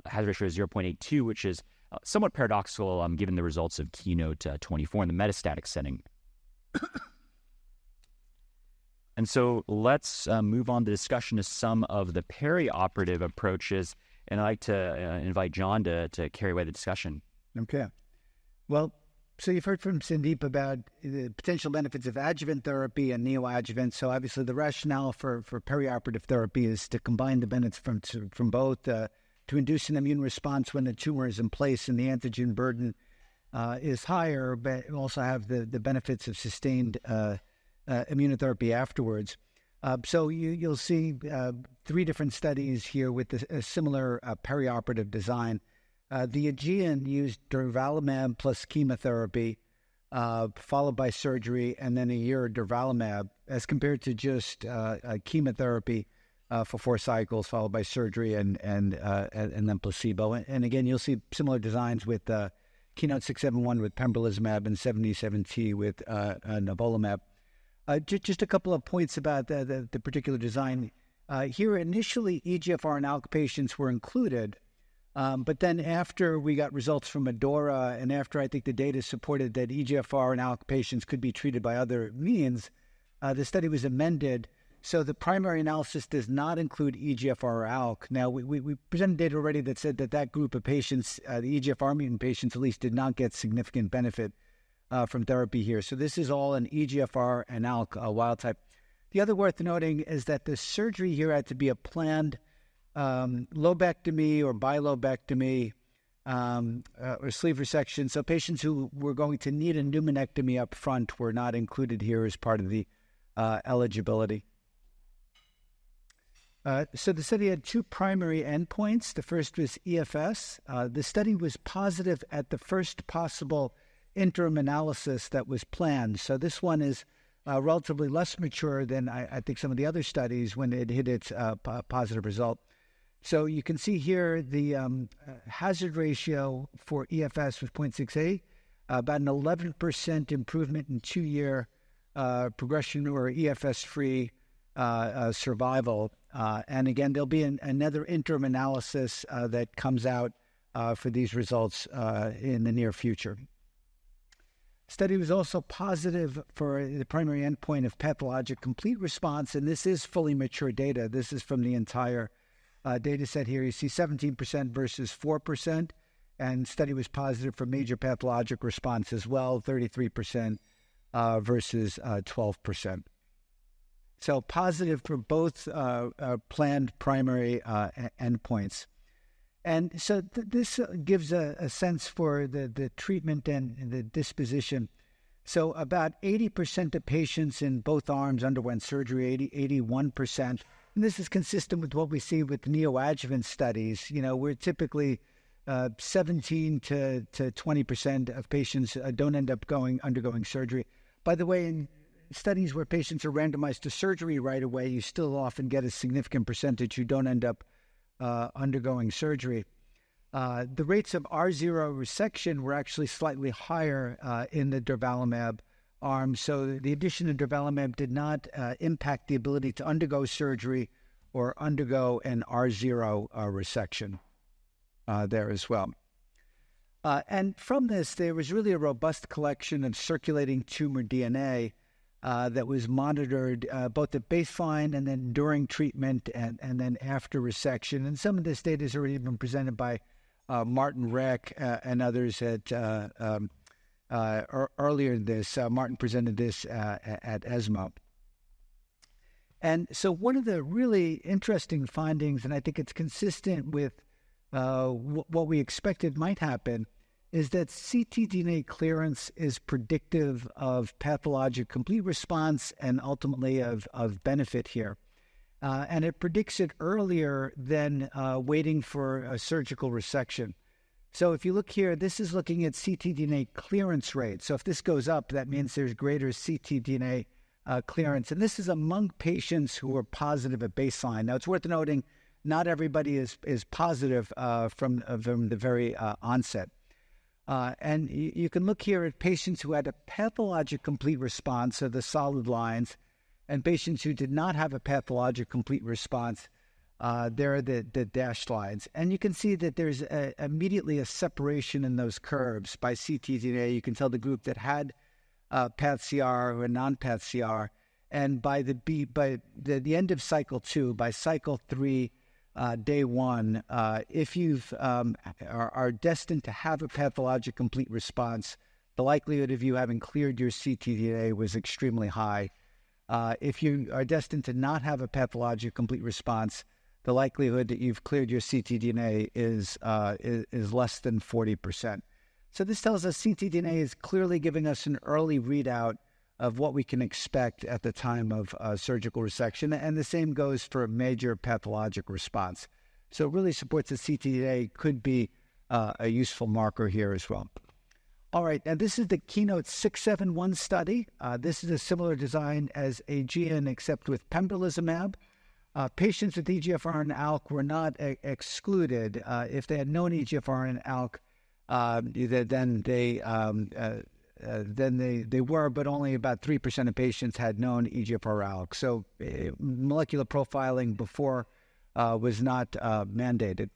hazard ratio is 0.82, which is somewhat paradoxical given the results of Keynote 24 in the metastatic setting. And so let's move on to discussion of some of the perioperative approaches. And I'd like to invite John to carry away the discussion. Okay. Well, so you've heard from Sandeep about the potential benefits of adjuvant therapy and neoadjuvant. So obviously the rationale for perioperative therapy is to combine the benefits from both to induce an immune response when the tumor is in place and the antigen burden is higher, but also have the benefits of sustained immunotherapy afterwards. So you'll see 3 different studies here with a similar perioperative design. The Aegean used durvalumab plus chemotherapy, followed by surgery, and then a year of durvalumab, as compared to just chemotherapy for 4 cycles, followed by surgery and then placebo. And again, you'll see similar designs with Keynote 671 with pembrolizumab and 77T with nivolumab. Just a couple of points about the particular design. Here, initially, EGFR and ALK patients were included. But then after we got results from ADAURA, and after I think the data supported that EGFR and ALK patients could be treated by other means, the study was amended. So the primary analysis does not include EGFR or ALK. Now, we presented data already that said that group of patients, the EGFR mutant patients at least, did not get significant benefit from therapy here. So this is all an EGFR and ALK wild type. The other worth noting is that the surgery here had to be a planned lobectomy or bilobectomy or sleeve resection. So patients who were going to need a pneumonectomy up front were not included here as part of the eligibility. So the study had 2 primary endpoints. The first was EFS. The study was positive at the first possible interim analysis that was planned. So this one is relatively less mature than I think some of the other studies when it hit its positive result. So you can see here the hazard ratio for EFS was 0.68, about an 11% improvement in 2-year progression or EFS-free survival. And again, there'll be another interim analysis that comes out for these results in the near future. Study was also positive for the primary endpoint of pathologic complete response, and this is fully mature data. This is from the entire data set here. You see 17% versus 4%, and study was positive for major pathologic response as well, 33% versus 12%. So positive for both planned primary endpoints. And so this gives a sense for the treatment and the disposition. So about 80% of patients in both arms underwent surgery, 81%. And this is consistent with what we see with neoadjuvant studies. We're typically 17 to 20% of patients don't end up undergoing surgery. By the way, in studies where patients are randomized to surgery right away, you still often get a significant percentage who don't end up undergoing surgery. The rates of R0 resection were actually slightly higher in the durvalumab arm, so the addition of durvalumab did not impact the ability to undergo surgery or undergo an R0 resection there as well. And from this, there was really a robust collection of circulating tumor DNA that was monitored both at baseline and then during treatment and then after resection. And some of this data has already been presented by Martin Reck and others earlier in this. Martin presented this at ESMO. And so one of the really interesting findings, and I think it's consistent with what we expected might happen, is that ctDNA clearance is predictive of pathologic complete response and ultimately of benefit here. And it predicts it earlier than waiting for a surgical resection. So if you look here, this is looking at ctDNA clearance rate. So if this goes up, that means there's greater ctDNA clearance. And this is among patients who are positive at baseline. Now, it's worth noting, not everybody is positive from the very onset. And you can look here at patients who had a pathologic complete response, so the solid lines, and patients who did not have a pathologic complete response, there are the dashed lines. And you can see that there's immediately a separation in those curves by ctDNA. You can tell the group that had path CR or non-path CR. And by the end of cycle 2, by cycle 3, day 1, if you are destined to have a pathologic complete response, the likelihood of you having cleared your ctDNA was extremely high. If you are destined to not have a pathologic complete response, the likelihood that you've cleared your ctDNA is less than 40%. So this tells us ctDNA is clearly giving us an early readout of what we can expect at the time of surgical resection, and the same goes for a major pathologic response. So it really supports that ctDNA could be a useful marker here as well. All right, now this is the Keynote 671 study. This is a similar design as AEGEAN except with pembrolizumab. Patients with EGFR and ALK were not excluded. If they had known EGFR and ALK, then they were, but only about 3% of patients had known EGFR ALK. So molecular profiling before was not mandated.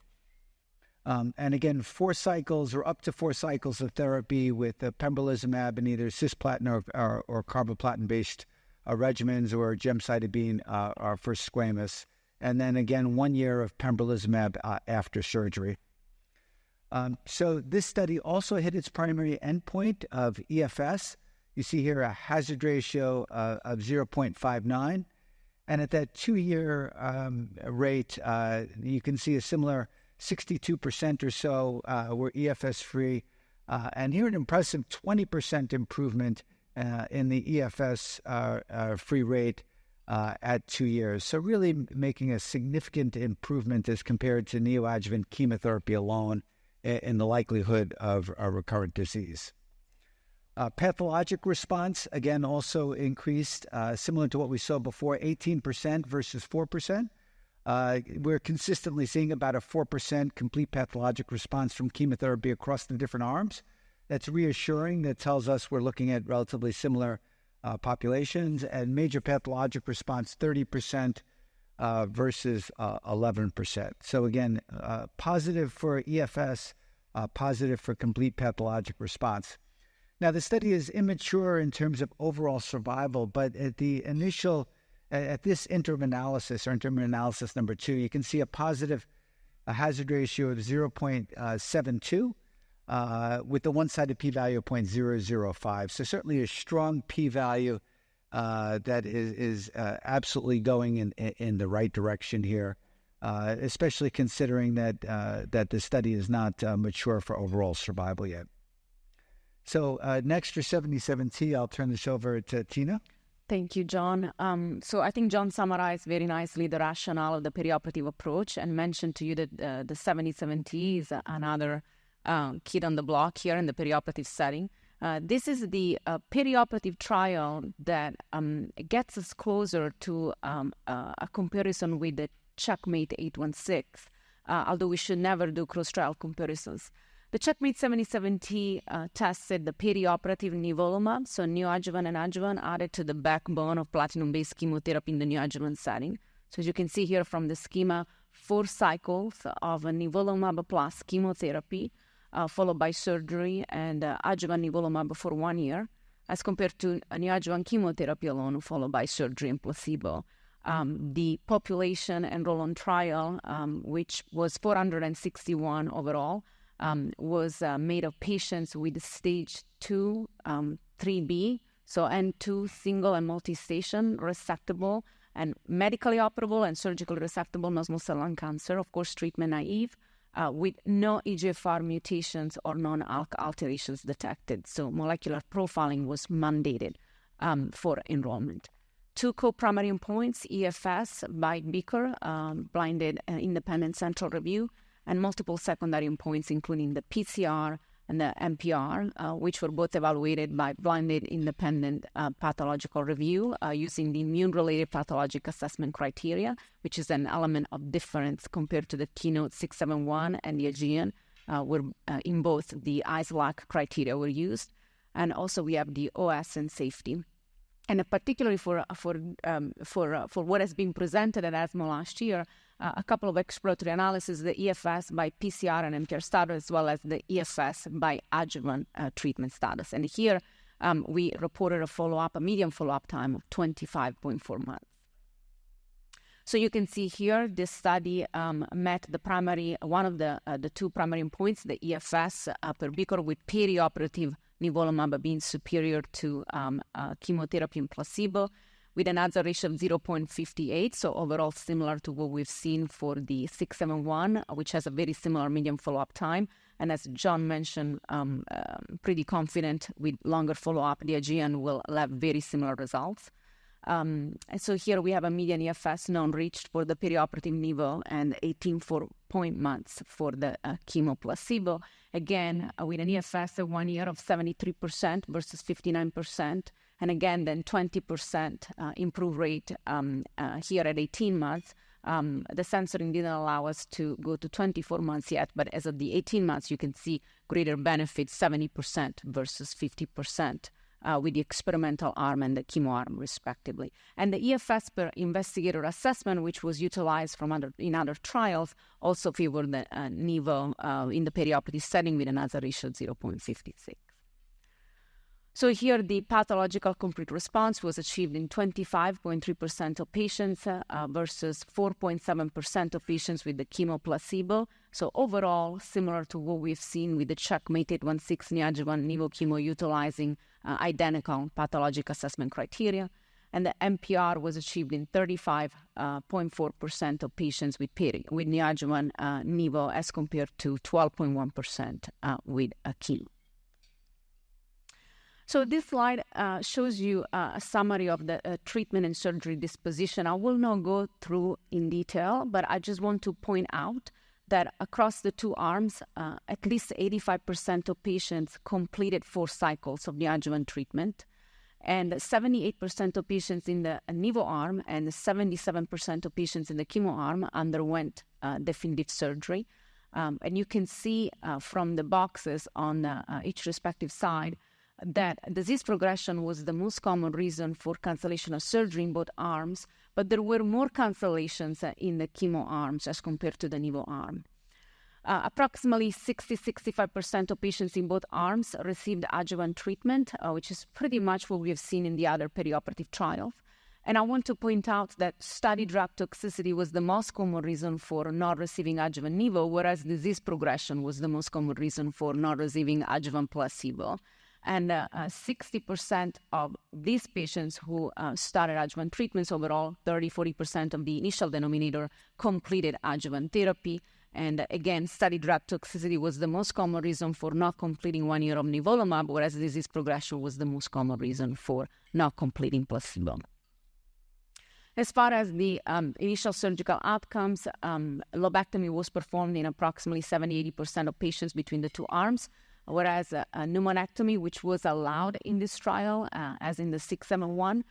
And again, 4 cycles or up to 4 cycles of therapy with pembrolizumab and either cisplatin or carboplatin-based regimens or gemcitabine for squamous. And then again, 1 year of pembrolizumab after surgery. So this study also hit its primary endpoint of EFS. You see here a hazard ratio of 0.59. And at that 2-year rate, you can see a similar 62% or so were EFS-free. And here an impressive 20% improvement in the EFS free rate at 2 years. So really making a significant improvement as compared to neoadjuvant chemotherapy alone in the likelihood of a recurrent disease. Pathologic response, again, also increased, similar to what we saw before, 18% versus 4%. We're consistently seeing about a 4% complete pathologic response from chemotherapy across the different arms. That's reassuring. That tells us we're looking at relatively similar populations. And major pathologic response, 30% versus 11%. So again, positive for EFS, positive for complete pathologic response. Now, the study is immature in terms of overall survival, but at the initial, at this interim analysis, or interim analysis number 2, you can see a positive hazard ratio of 0.72 with the one-sided p-value of 0.005. So certainly a strong p-value that is absolutely going in the right direction here, especially considering that the study is not mature for overall survival yet. So next for 77T, I'll turn this over to Tina. Thank you, John. So I think John summarized very nicely the rationale of the perioperative approach and mentioned to you that the 77T is another kid on the block here in the perioperative setting. This is the perioperative trial that gets us closer to a comparison with the Checkmate 816, although we should never do cross-trial comparisons. The Checkmate 77T tested the perioperative nivolumab, so neoadjuvant and adjuvant, added to the backbone of platinum-based chemotherapy in the neoadjuvant setting. So as you can see here from the schema, 4 cycles of a nivolumab plus chemotherapy, followed by surgery, and adjuvant nivolumab for 1 year, as compared to neoadjuvant chemotherapy alone, followed by surgery and placebo. The population enrolled on trial, which was 461 overall, was made of patients with stage 2, 3B, so N2 single and multi-station resectable and medically operable and surgically resectable non-small cell lung cancer, of course treatment naive, with no EGFR mutations or non-ALK alterations detected. So molecular profiling was mandated for enrollment. 2 co-primary endpoints, EFS by Beaker, blinded independent central review, and multiple secondary endpoints, including the PCR and the MPR, which were both evaluated by blinded independent pathological review using the immune-related pathologic assessment criteria, which is an element of difference compared to the Keynote 671 and the Aegean, where in both the ISLAC criteria were used. And also we have the OS and safety. And particularly for what has been presented at ESMO last year, a couple of exploratory analyses, the EFS by PCR and MPR status, as well as the EFS by adjuvant treatment status. And here we reported a median follow-up time of 25.4 months. So you can see here, this study met one of the 2 primary endpoints, the EFS per Beaker with perioperative nivolumab being superior to chemotherapy and placebo, with an hazard ratio of 0.58, so overall similar to what we've seen for the 671, which has a very similar median follow-up time. And as John mentioned, pretty confident with longer follow-up, the Aegean will have very similar results. And so here we have a median EFS non-reached for the perioperative nivo and 18.4 months for the chemo placebo. Again, with an EFS at 1 year of 73% versus 59%. And again, then 20% improve rate here at 18 months. The censoring didn't allow us to go to 24 months yet, but as of the 18 months, you can see greater benefit, 70% versus 50%. With the experimental arm and the chemo arm, respectively. And the EFS per investigator assessment, which was utilized in other trials, also favored the nivo in the perioperative setting with an hazard ratio of 0.56. So here, the pathological complete response was achieved in 25.3% of patients versus 4.7% of patients with the chemo placebo. So overall, similar to what we've seen with the Checkmate 816 neoadjuvant nivo chemo utilizing identical pathologic assessment criteria. And the MPR was achieved in 35.4% of patients with neoadjuvant nivo as compared to 12.1% with chemo. So this slide shows you a summary of the treatment and surgery disposition. I will not go through in detail, but I just want to point out that across the 2 arms, at least 85% of patients completed 4 cycles of neoadjuvant treatment, and 78% of patients in the nivo arm and 77% of patients in the chemo arm underwent definitive surgery. And you can see from the boxes on each respective side that disease progression was the most common reason for cancellation of surgery in both arms, but there were more cancellations in the chemo arms as compared to the nivo arm. Approximately 60-65% of patients in both arms received adjuvant treatment, which is pretty much what we have seen in the other perioperative trials. And I want to point out that study drug toxicity was the most common reason for not receiving adjuvant nivo, whereas disease progression was the most common reason for not receiving adjuvant placebo. And 60% of these patients who started adjuvant treatments overall, 30-40% of the initial denominator completed adjuvant therapy. And again, study drug toxicity was the most common reason for not completing 1 year of nivolumab, whereas disease progression was the most common reason for not completing placebo. As far as the initial surgical outcomes, lobectomy was performed in approximately 70-80% of patients between the two arms, whereas a pneumonectomy, which was allowed in this trial, as in the 671,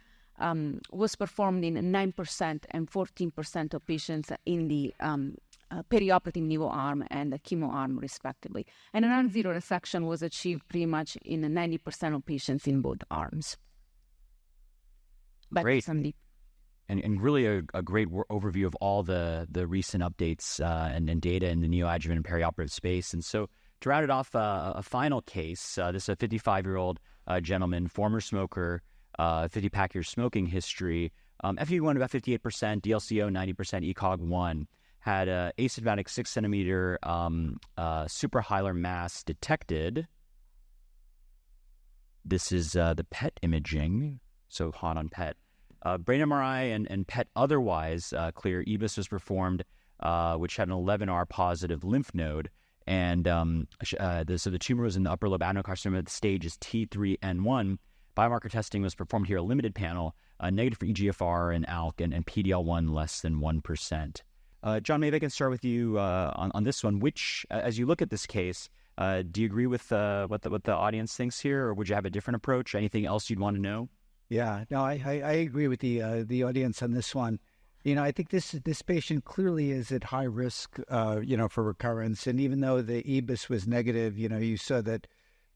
was performed in 9% and 14% of patients in the perioperative nivo arm and the chemo arm, respectively. And a non-zero resection was achieved pretty much in 90% of patients in both arms. Great. And really a great overview of all the recent updates and data in the neoadjuvant and perioperative space. And so to round it off, a final case, this is a 55-year-old gentleman, former smoker, 50-pack year smoking history, FEV1 about 58%, DLCO 90%, ECOG 1, had a asymptomatic 6-centimeter suprahilar mass detected. This is the PET imaging, so hot on PET. Brain MRI and PET otherwise clear. EBUS was performed, which had an 11R positive lymph node. And so the tumor was in the upper lobe adenocarcinoma. The stage is T3N1. Biomarker testing was performed here, a limited panel, negative for EGFR and ALK, and PD-L1 less than 1%. John, maybe I can start with you on this one. Which, as you look at this case, do you agree with what the audience thinks here, or would you have a different approach? Anything else you'd want to know? Yeah, no, I agree with the audience on this one. I think this patient clearly is at high risk, for recurrence. And even though the EBUS was negative, you saw that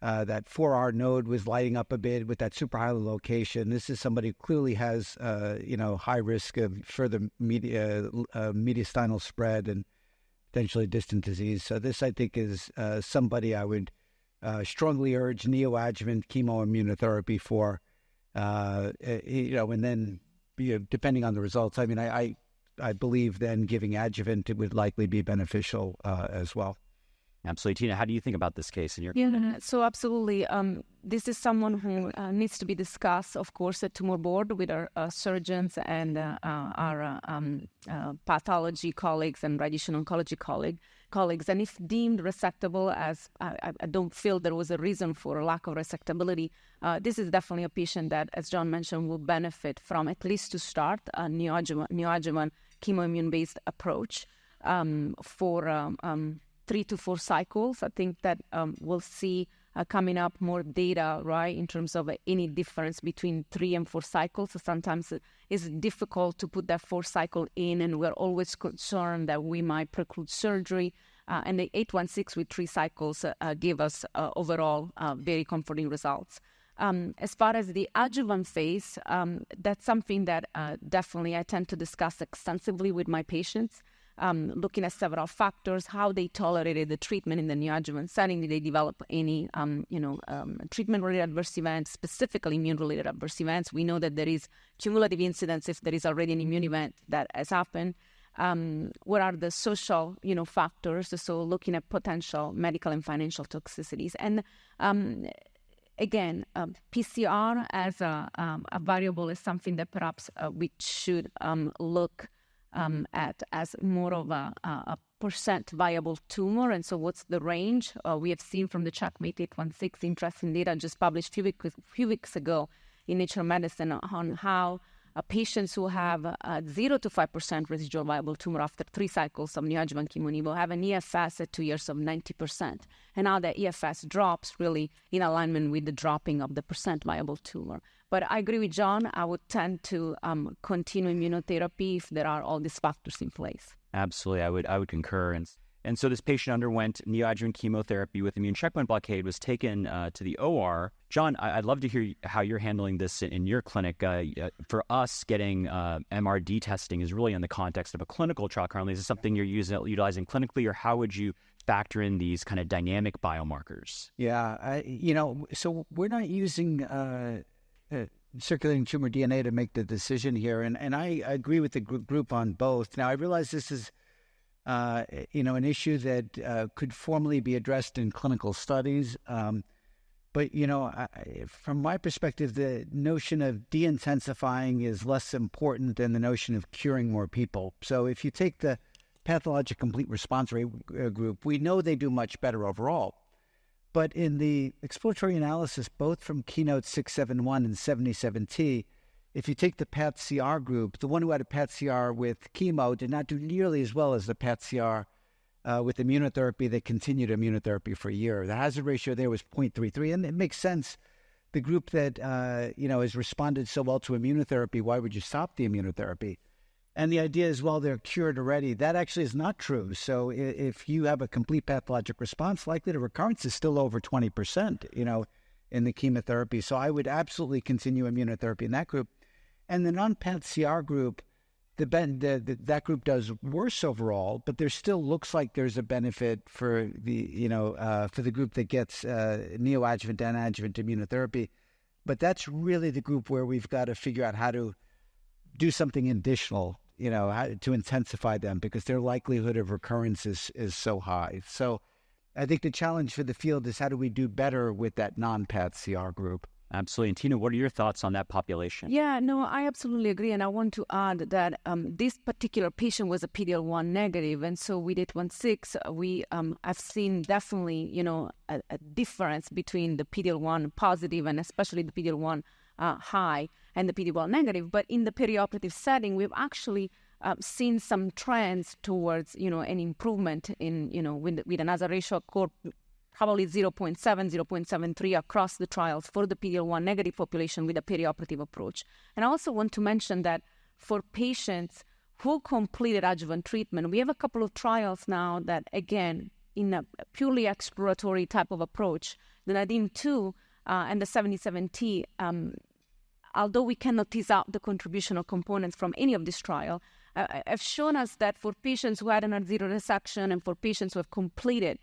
that 4R node was lighting up a bit with that suprahilar location. This is somebody who clearly has, high risk of further mediastinal spread and potentially distant disease. So this, I think, is somebody I would strongly urge neoadjuvant chemoimmunotherapy for. And then, depending on the results, I mean, I believe then giving adjuvant, it would likely be beneficial as well. Absolutely. Tina, how do you think about this case? So absolutely. This is someone who needs to be discussed, of course, at tumor board with our surgeons and our pathology colleagues and radiation oncology colleagues. And if deemed resectable, as I don't feel there was a reason for a lack of resectability, this is definitely a patient that, as John mentioned, will benefit from, at least to start, a neoadjuvant chemoimmune-based approach for 3 to 4 cycles. I think that we'll see coming up more data, right, in terms of any difference between 3 and 4 cycles. So sometimes it's difficult to put that 4th cycle in, and we're always concerned that we might preclude surgery. And the 816 with 3 cycles give us overall very comforting results. As far as the adjuvant phase, that's something that definitely I tend to discuss extensively with my patients. Looking at several factors, how they tolerated the treatment in the neoadjuvant setting. Did they develop any, treatment-related adverse events, specifically immune-related adverse events? We know that there is cumulative incidence if there is already an immune event that has happened. What are the social, factors? So looking at potential medical and financial toxicities. And again, PCR as a variable is something that perhaps we should look at as more of a percent viable tumor. And so what's the range? We have seen from the Checkmate 816 interesting data just published a few weeks ago in Nature Medicine on how patients who have 0 to 5% residual viable tumor after 3 cycles of neoadjuvant chemo-nivo have an EFS at 2 years of 90%. And now the EFS drops really in alignment with the dropping of the percent viable tumor. But I agree with John. I would tend to continue immunotherapy if there are all these factors in place. Absolutely. I would concur. And so this patient underwent neoadjuvant chemotherapy with immune checkpoint blockade, was taken to the OR. John, I'd love to hear how you're handling this in your clinic. For us, getting MRD testing is really in the context of a clinical trial currently. Is this something you're utilizing clinically, or how would you factor in these kind of dynamic biomarkers? Yeah, so we're not using circulating tumor DNA to make the decision here. And I agree with the group on both. Now, I realize this is an issue that could formally be addressed in clinical studies. But, from my perspective, the notion of de-intensifying is less important than the notion of curing more people. So if you take the pathologic complete response rate group, we know they do much better overall. But in the exploratory analysis, both from Keynote 671 and 77T, if you take the PAT-CR group, the one who had a PAT-CR with chemo did not do nearly as well as the PAT-CR with immunotherapy that continued immunotherapy for a year. The hazard ratio there was 0.33, and it makes sense. The group that has responded so well to immunotherapy, why would you stop the immunotherapy? And the idea is, well, they're cured already. That actually is not true. So if you have a complete pathologic response, likely to recurrence is still over 20%, in the chemotherapy. So I would absolutely continue immunotherapy in that group. And the non-PAT-CR group, that group does worse overall, but there still looks like there's a benefit for the group that gets neoadjuvant and adjuvant immunotherapy. But that's really the group where we've got to figure out how to do something additional, to intensify them, because their likelihood of recurrence is so high. So I think the challenge for the field is, how do we do better with that non-PAT-CR group? Absolutely. And Tina, what are your thoughts on that population? Yeah, no, I absolutely agree. And I want to add that this particular patient was a PD-L1 negative. And so with 816, we have seen definitely, a difference between the PD-L1 positive and especially the PD-L1 high and the PD-L1 negative. But in the perioperative setting, we've actually seen some trends towards, an improvement in, with an hazard ratio score probably 0.7, 0.73 across the trials for the PD-L1 negative population with a perioperative approach. And I also want to mention that for patients who completed adjuvant treatment, we have a couple of trials now that, again, in a purely exploratory type of approach, the NADIM-2 and the 77T, although we cannot tease out the contributional components from any of this trial, have shown us that for patients who had an R0 resection and for patients who have completed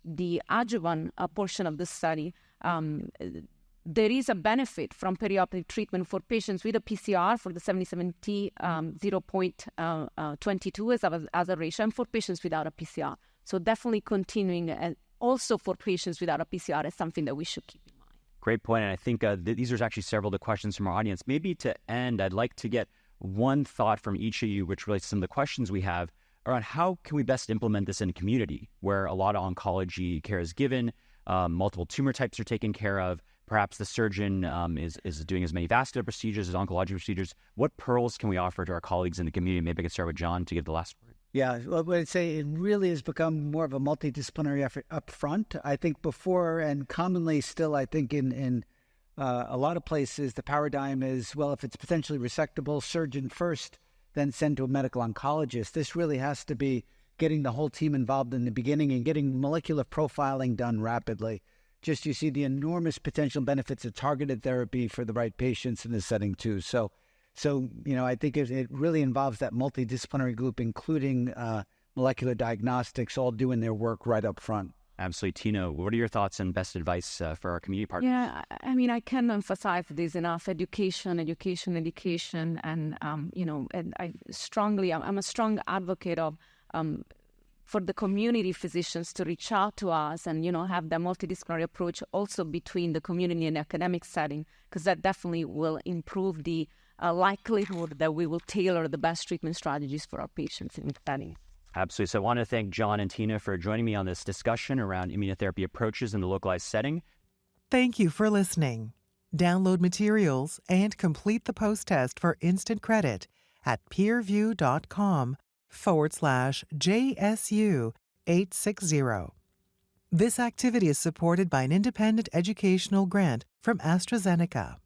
the adjuvant portion of the study, there is a benefit from perioperative treatment for patients with a PCR for the 77T 0.22 as a ratio, and for patients without a PCR. So definitely continuing, and also for patients without a PCR, is something that we should keep in mind. Great point. And I think these are actually several of the questions from our audience. Maybe to end, I'd like to get one thought from each of you, which relates to some of the questions we have around how can we best implement this in a community where a lot of oncology care is given, multiple tumor types are taken care of, perhaps the surgeon is doing as many vascular procedures as oncology procedures. What pearls can we offer to our colleagues in the community? Maybe I could start with John to give the last word. Yeah, well, I would say it really has become more of a multidisciplinary effort up front. I think before, and commonly still, I think in a lot of places, the paradigm is, well, if it's potentially resectable, surgeon first, then send to a medical oncologist. This really has to be getting the whole team involved in the beginning and getting molecular profiling done rapidly. Just you see the enormous potential benefits of targeted therapy for the right patients in this setting too. So I think it really involves that multidisciplinary group, including molecular diagnostics, all doing their work right up front. Absolutely. Tina, what are your thoughts and best advice for our community partners? Yeah, I mean, I can't emphasize this enough. Education. And, and I'm a strong advocate of for the community physicians to reach out to us and, have that multidisciplinary approach also between the community and academic setting, because that definitely will improve the likelihood that we will tailor the best treatment strategies for our patients in the setting. Absolutely. So I want to thank John and Tina for joining me on this discussion around immunotherapy approaches in the localized setting. Thank you for listening. Download materials and complete the post-test for instant credit at peerview.com/JSU860. This activity is supported by an independent educational grant from AstraZeneca.